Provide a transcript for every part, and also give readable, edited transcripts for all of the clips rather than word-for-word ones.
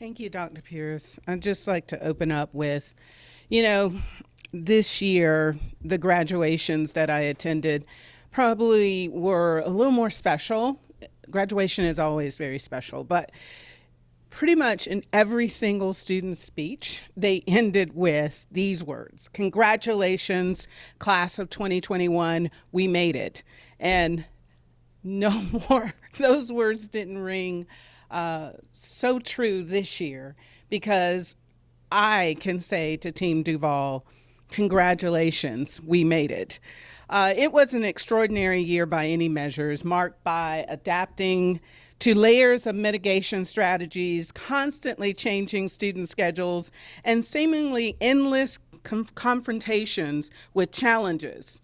Thank you, Dr. Pierce. I'd just like to open up with, you know, this year, the graduations that I attended probably were a little more special. Graduation is always very special, but pretty much in every single student's speech, they ended with these words: congratulations, class of 2021, we made it. And no more, those words didn't ring so true this year, because I can say to Team Duval, congratulations, we made it. It was an extraordinary year by any measures, marked by adapting to layers of mitigation strategies, constantly changing student schedules, and seemingly endless confrontations with challenges,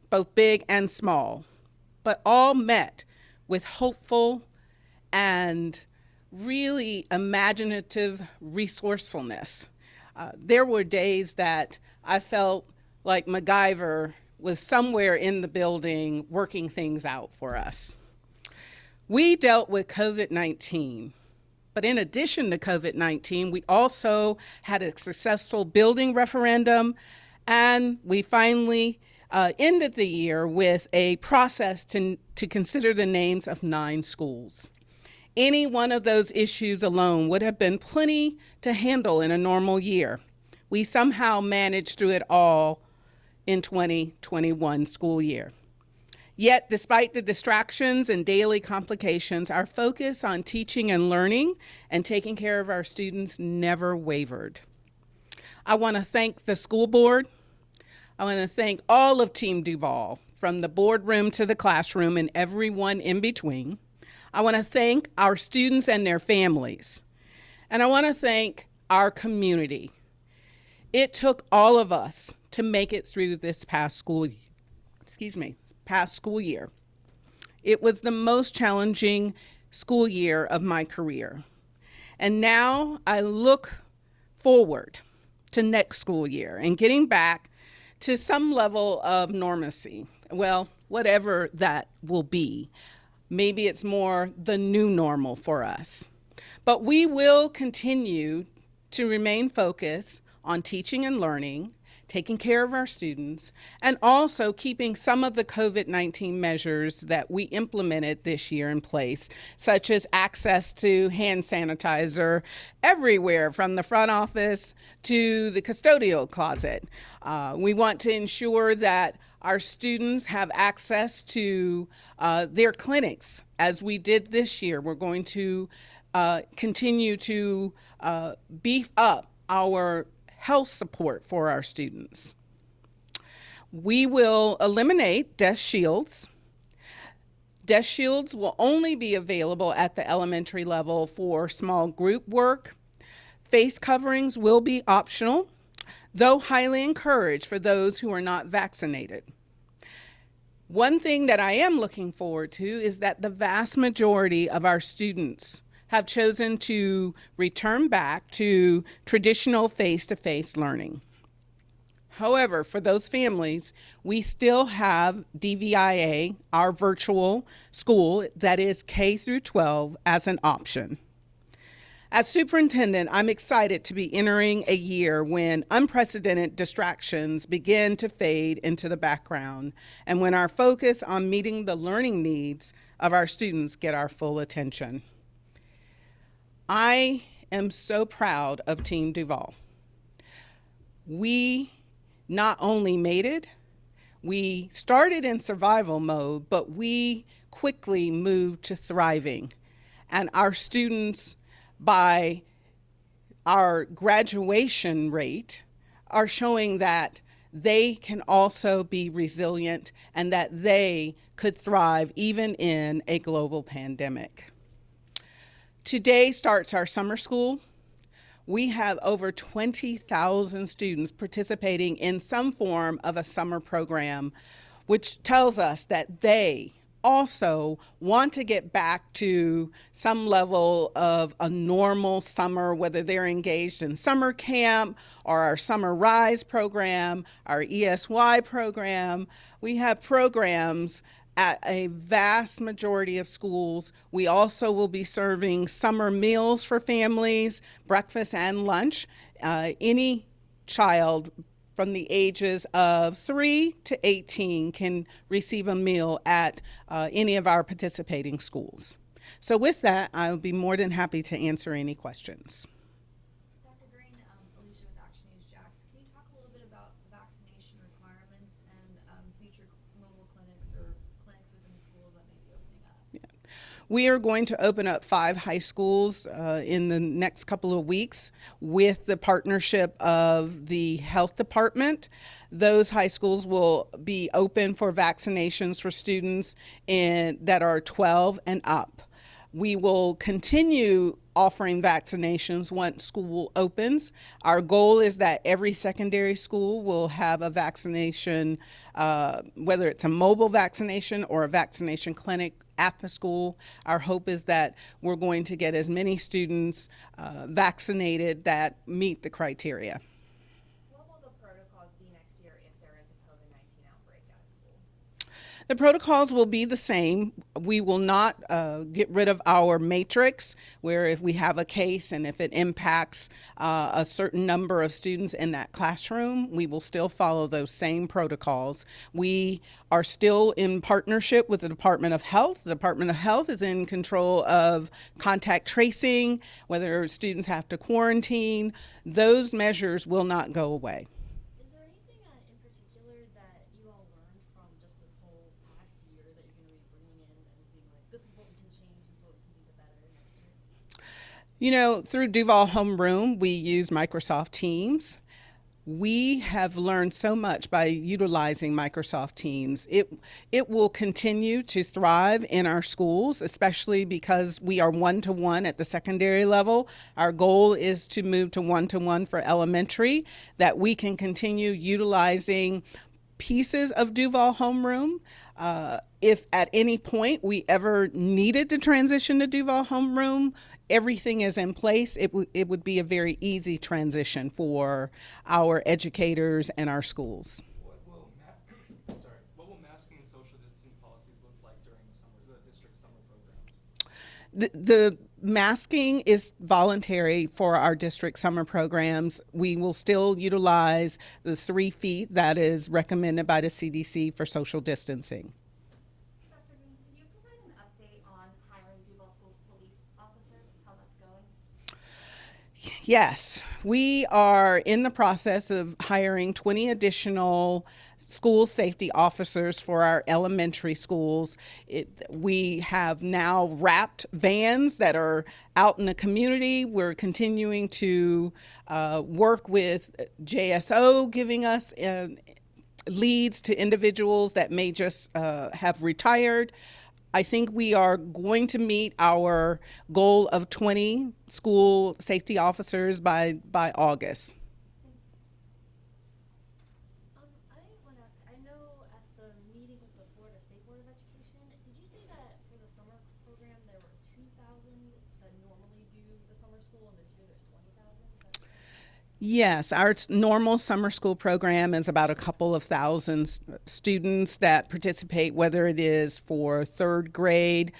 both big and small, but all met with hopeful and really imaginative resourcefulness. There were days that I felt like MacGyver was somewhere in the building working things out for us. We dealt with COVID-19, but in addition to COVID-19, we also had a successful building referendum, and we finally ended the year with a process to consider the names of 9 schools. Any one of those issues alone would have been plenty to handle in a normal year. We somehow managed through it all in 2021 school year. Yet, despite the distractions and daily complications, our focus on teaching and learning and taking care of our students never wavered. I want to thank the school board. I want to thank all of Team Duval, from the boardroom to the classroom and everyone in between. I want to thank our students and their families. And I want to thank our community. It took all of us to make it through this past school year. It was the most challenging school year of my career. And now I look forward to next school year and getting back to some level of normalcy. Well, whatever that will be. Maybe it's more the new normal for us. But we will continue to remain focused on teaching and learning, taking care of our students, and also keeping some of the COVID-19 measures that we implemented this year in place, such as access to hand sanitizer everywhere from the front office to the custodial closet. We want to ensure that our students have access to their clinics, as we did this year. We're going to continue to beef up our health support for our students. We will eliminate desk shields. Desk shields will only be available at the elementary level for small group work. Face coverings will be optional, though highly encouraged for those who are not vaccinated. One thing that I am looking forward to is that the vast majority of our students have chosen to return back to traditional face-to-face learning. However, for those families, we still have DVIA, our virtual school that is K through 12, as an option. As superintendent, I'm excited to be entering a year when unprecedented distractions begin to fade into the background and when our focus on meeting the learning needs of our students get our full attention. I am so proud of Team Duval. We not only made it, we started in survival mode, but we quickly moved to thriving. And our students, by our graduation rate, are showing that they can also be resilient and that they could thrive even in a global pandemic. Today starts our summer school. We have over 20,000 students participating in some form of a summer program, which tells us that they also want to get back to some level of a normal summer, whether they're engaged in summer camp or our Summer Rise program, our ESY program. We have programs At a vast majority of schools, we also will be serving summer meals for families, breakfast and lunch. Any child from the ages of 3 to 18 can receive a meal at any of our participating schools. So with that, I'll be more than happy to answer any questions. Dr. Green, Alicia with Action News Jax, can you talk a little bit about vaccination requirements and future mobile clinics or clinics within the schools that may be opening up? We are going to open up 5 high schools in the next couple of weeks with the partnership of the health department. Those high schools will be open for vaccinations for students that are 12 and up. We will continue offering vaccinations once school opens. Our goal is that every secondary school will have a vaccination, whether it's a mobile vaccination or a vaccination clinic at the school. Our hope is that we're going to get as many students vaccinated that meet the criteria. What will the protocols be next year if there is a COVID-19 outbreak at a school? The protocols will be the same. We will not get rid of our matrix, where if we have a case and if it impacts a certain number of students in that classroom, we will still follow those same protocols. We are still in partnership with the Department of Health. The Department of Health is in control of contact tracing, whether students have to quarantine. Those measures will not go away. Is there anything in particular that you all learned from just this whole past year that you're going to be bringing in and being like, this is what we can change, this is what we can do better next year? You know, through Duval Homeroom, we use Microsoft Teams. We have learned so much by utilizing Microsoft Teams. It will continue to thrive in our schools, especially because we are one-to-one at the secondary level. Our goal is to move to one-to-one for elementary, that we can continue utilizing pieces of Duval Homeroom. If at any point we ever needed to transition to Duval Homeroom, everything is in place. It would be a very easy transition for our educators and our schools. What will masking and social distancing policies look like during the district summer programs? The masking is voluntary for our district summer programs. We will still utilize the 3 feet that is recommended by the CDC for social distancing. Dr. Green, can you provide an update on hiring Duval Schools police officers, how that's going? Yes, we are in the process of hiring 20 additional school safety officers for our elementary schools. We have now wrapped vans that are out in the community. We're continuing to work with JSO, giving us leads to individuals that may just have retired. I think we are going to meet our goal of 20 school safety officers by August. I want to ask, I know at the meeting with the Florida State Board of Education, did you say that for the summer program there were 2,000 that normally do the summer school and this year there's 20,000? Is that correct? Yes, our normal summer school program is about a couple of thousand students that participate, whether it is for 3rd grade,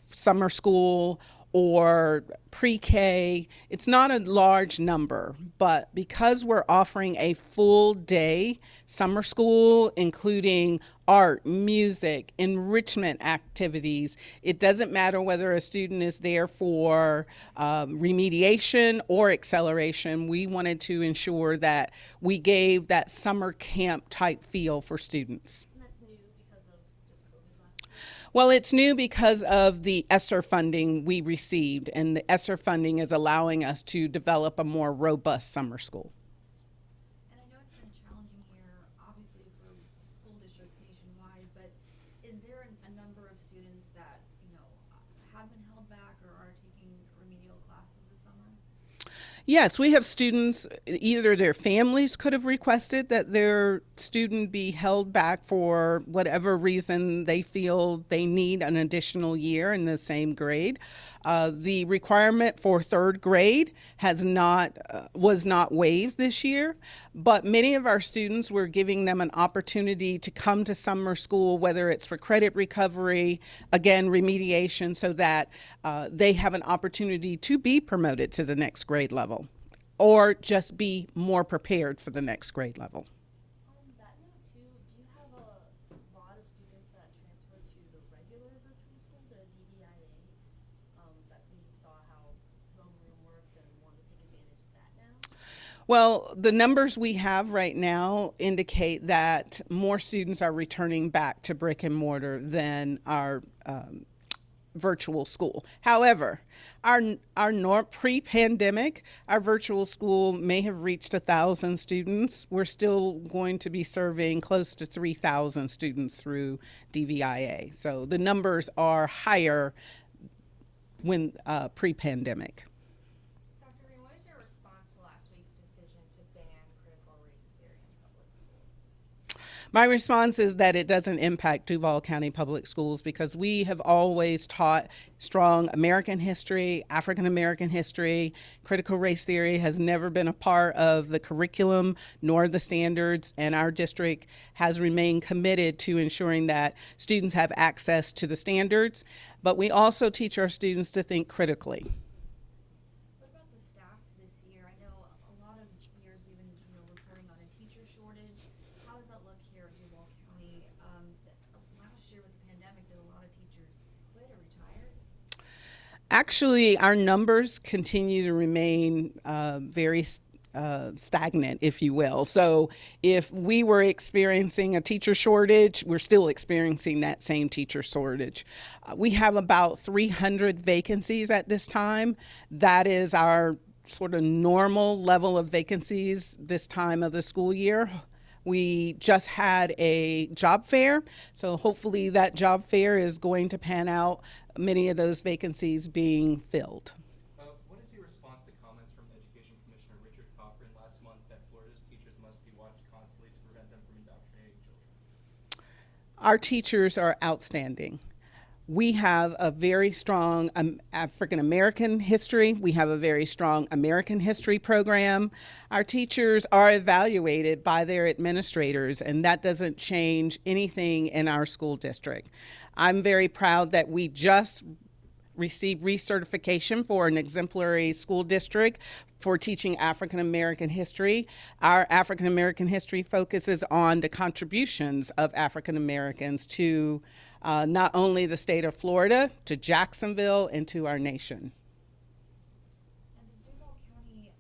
summer school, or pre-K. It's not a large number, but because we're offering a full day summer school, including art, music, enrichment activities, it doesn't matter whether a student is there for remediation or acceleration. We wanted to ensure that we gave that summer camp type feel for students. And that's new because of just COVID last year? Well, it's new because of the ESSER funding we received, and the ESSER funding is allowing us to develop a more robust summer school. And I know it's been a challenging year, obviously, for school districts nationwide, but is there a number of students that, have been held back or are taking remedial classes this summer? Yes, we have students, either their families could have requested that their student be held back for whatever reason they feel they need an additional year in the same grade. The requirement for third grade was not waived this year, but many of our students, we're giving them an opportunity to come to summer school, whether it's for credit recovery, again, remediation, so that they have an opportunity to be promoted to the next grade level or just be more prepared for the next grade level. On that note too, do you have a lot of students that transfer to the regular virtual school, the DVIA, that we saw how homeroom worked and want to take advantage of that now? Well, the numbers we have right now indicate that more students are returning back to brick and mortar than our virtual school. However, our pre-pandemic, our virtual school may have reached 1,000 students. We're still going to be serving close to 3,000 students through DVIA. So the numbers are higher when pre-pandemic. Dr. Green, what is your response to last week's decision to ban critical race theory in public schools? My response is that it doesn't impact Duval County Public Schools because we have always taught strong American history, African American history. Critical race theory has never been a part of the curriculum nor the standards, and our district has remained committed to ensuring that students have access to the standards, but we also teach our students to think critically. What about the staff this year? I know a lot of years we've been, reporting on a teacher shortage. How does that look here at Duval County? Last year with the pandemic, did a lot of teachers quit or retire? Actually, our numbers continue to remain very stagnant, if you will. So if we were experiencing a teacher shortage, we're still experiencing that same teacher shortage. We have about 300 vacancies at this time. That is our sort of normal level of vacancies this time of the school year. We just had a job fair, so hopefully that job fair is going to pan out, many of those vacancies being filled. What is your response to comments from Education Commissioner Richard Cochran last month that Florida's teachers must be watched constantly to prevent them from indoctrinating children? Our teachers are outstanding. We have a very strong African American history. We have a very strong American history program. Our teachers are evaluated by their administrators, and that doesn't change anything in our school district. I'm very proud that we just received recertification for an exemplary school district for teaching African American history. Our African American history focuses on the contributions of African Americans to not only the state of Florida, to Jacksonville, and to our nation. And does Duval County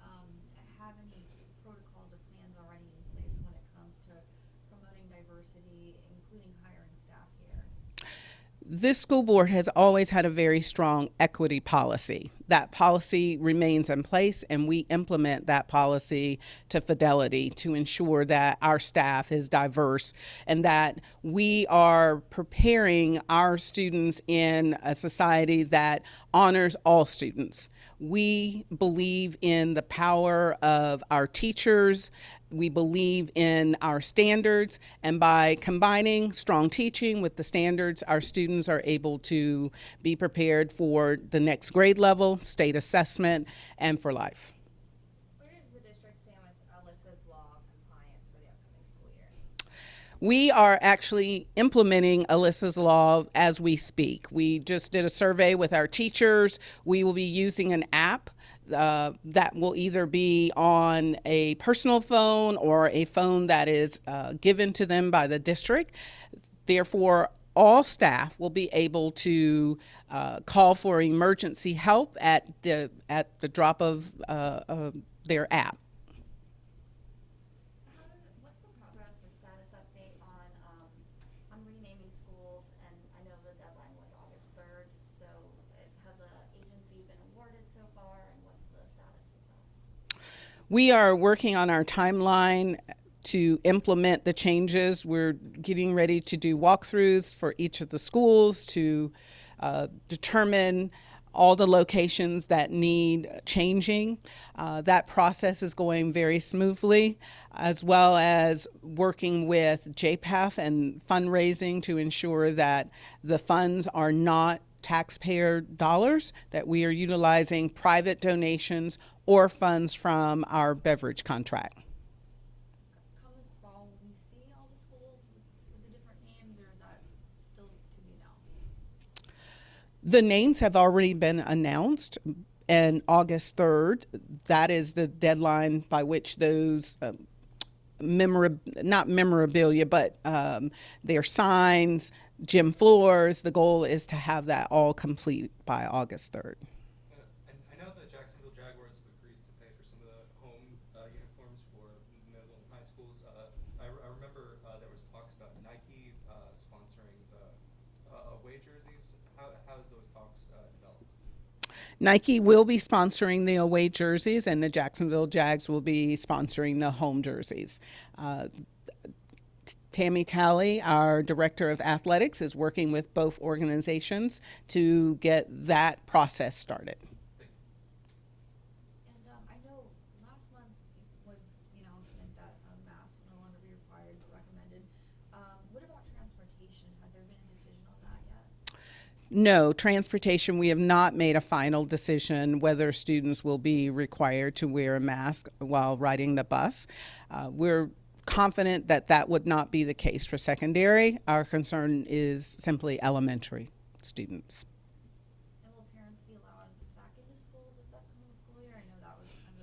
have any protocols or plans already in place when it comes to promoting diversity, including hiring staff here? This school board has always had a very strong equity policy. That policy remains in place, and we implement that policy to fidelity to ensure that our staff is diverse and that we are preparing our students in a society that honors all students. We believe in the power of our teachers. We believe in our standards, and by combining strong teaching with the standards, our students are able to be prepared for the next grade level, state assessment, and for life. Where does the district stand with Alyssa's law compliance for the upcoming school year? We are actually implementing Alyssa's law as we speak. We just did a survey with our teachers. We will be using an app that will either be on a personal phone or a phone that is given to them by the district. Therefore, all staff will be able to call for emergency help at the drop of their app. What's the progress or status update on renaming schools? And I know the deadline was August 3rd, so has an agency been awarded so far, and what's the status with that? We are working on our timeline to implement the changes. We're getting ready to do walkthroughs for each of the schools to determine all the locations that need changing. That process is going very smoothly, as well as working with JPAF and fundraising to ensure that the funds are not taxpayer dollars, that we are utilizing private donations or funds from our beverage contract. Come this fall, will we see all the schools with the different names, or is that still to be announced? The names have already been announced, and August 3rd, that is the deadline by which those not memorabilia, but their signs, gym floors, the goal is to have that all complete by August 3rd. And I know the Jacksonville Jaguars have agreed to pay for some of the home uniforms for middle and high schools. I remember there was talks about Nike sponsoring the away jerseys. How has those talks developed? Nike will be sponsoring the away jerseys, and the Jacksonville Jags will be sponsoring the home jerseys. Tammy Talley, our director of athletics, is working with both organizations to get that process started. And I know last month was the announcement that masks will no longer be required but recommended. What about transportation? Has there been a decision on that yet? No, transportation, we have not made a final decision whether students will be required to wear a mask while riding the bus. We're confident that that would not be the case for secondary. Our concern is simply elementary students. And will parents be allowed back into schools this upcoming school year? I know that was kind of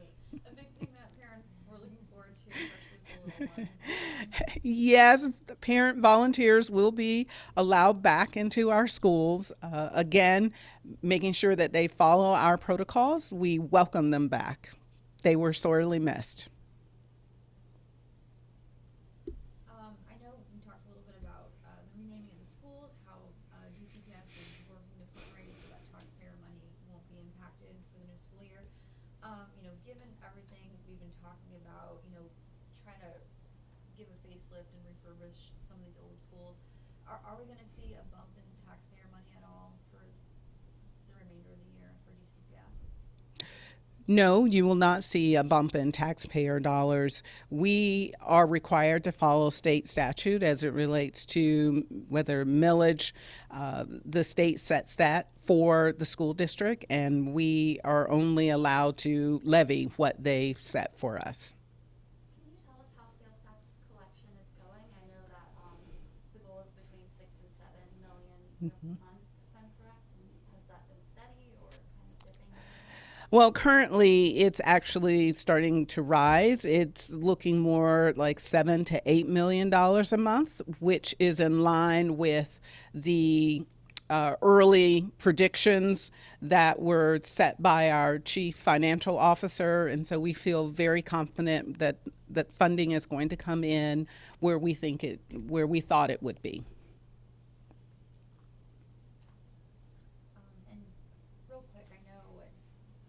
a big thing that parents were looking forward to, especially for little ones. Yes, parent volunteers will be allowed back into our schools. Again, making sure that they follow our protocols. We welcome them back. They were sorely missed. I know we talked a little bit about the renaming of the schools, how DCPS is working to fundraise so that taxpayer money won't be impacted for the new school year. Given everything we've been talking about, trying to give a facelift and refurbish some of these old schools, are we going to see a bump in taxpayer money at all for the remainder of the year for DCPS? No, you will not see a bump in taxpayer dollars. We are required to follow state statute as it relates to whether millage. The state sets that for the school district, and we are only allowed to levy what they set for us. Can you tell us how sales tax collection is going? I know that the goal is between 6 and 7 million a month, if I'm correct. And has that been steady or kind of dipping? Well, currently it's actually starting to rise. It's looking more like $7 to $8 million a month, which is in line with the early predictions that were set by our chief financial officer, and so we feel very confident that funding is going to come in where we thought it would be. And real quick, I know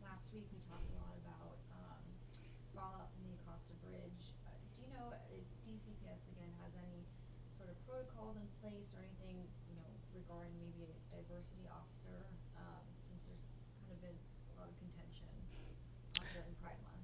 last week we talked a lot about fallout from the Acosta Bridge. Do you know if DCPS again has any sort of protocols in place or anything, regarding maybe a diversity officer, since there's kind of been a lot of contention during Pride Month?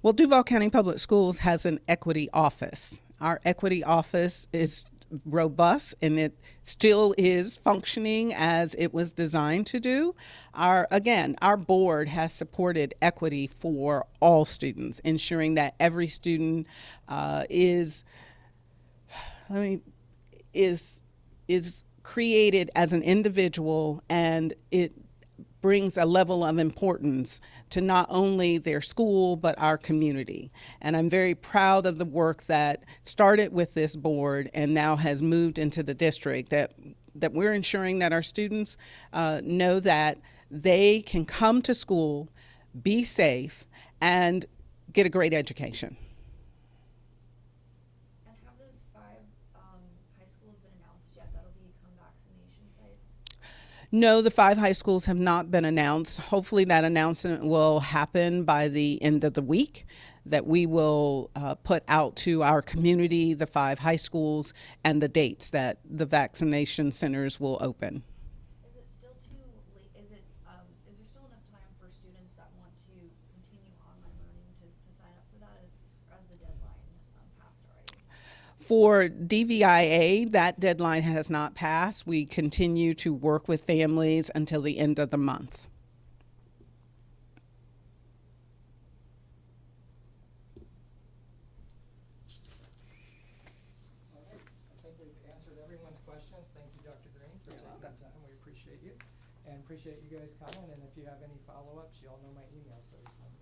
Well, Duval County Public Schools has an equity office. Our equity office is robust, and it still is functioning as it was designed to do. Our board has supported equity for all students, ensuring that every student is created as an individual, and it brings a level of importance to not only their school but our community. And I'm very proud of the work that started with this board and now has moved into the district, that we're ensuring that our students know that they can come to school, be safe, and get a great education. And have those 5 high schools been announced yet that'll become vaccination sites? No, the 5 high schools have not been announced. Hopefully that announcement will happen by the end of the week, that we will put out to our community the 5 high schools and the dates that the vaccination centers will open. Is it still too late? Is there still enough time for students that want to continue online learning to sign up for that, or has the deadline passed already? For DVIA, that deadline has not passed. We continue to work with families until the end of the month. All right, I think we've answered everyone's questions. Thank you, Dr. Green, for You're taking the welcome. time. We appreciate you. And appreciate you guys coming. And if you have any follow-ups, you all know my email, so just let me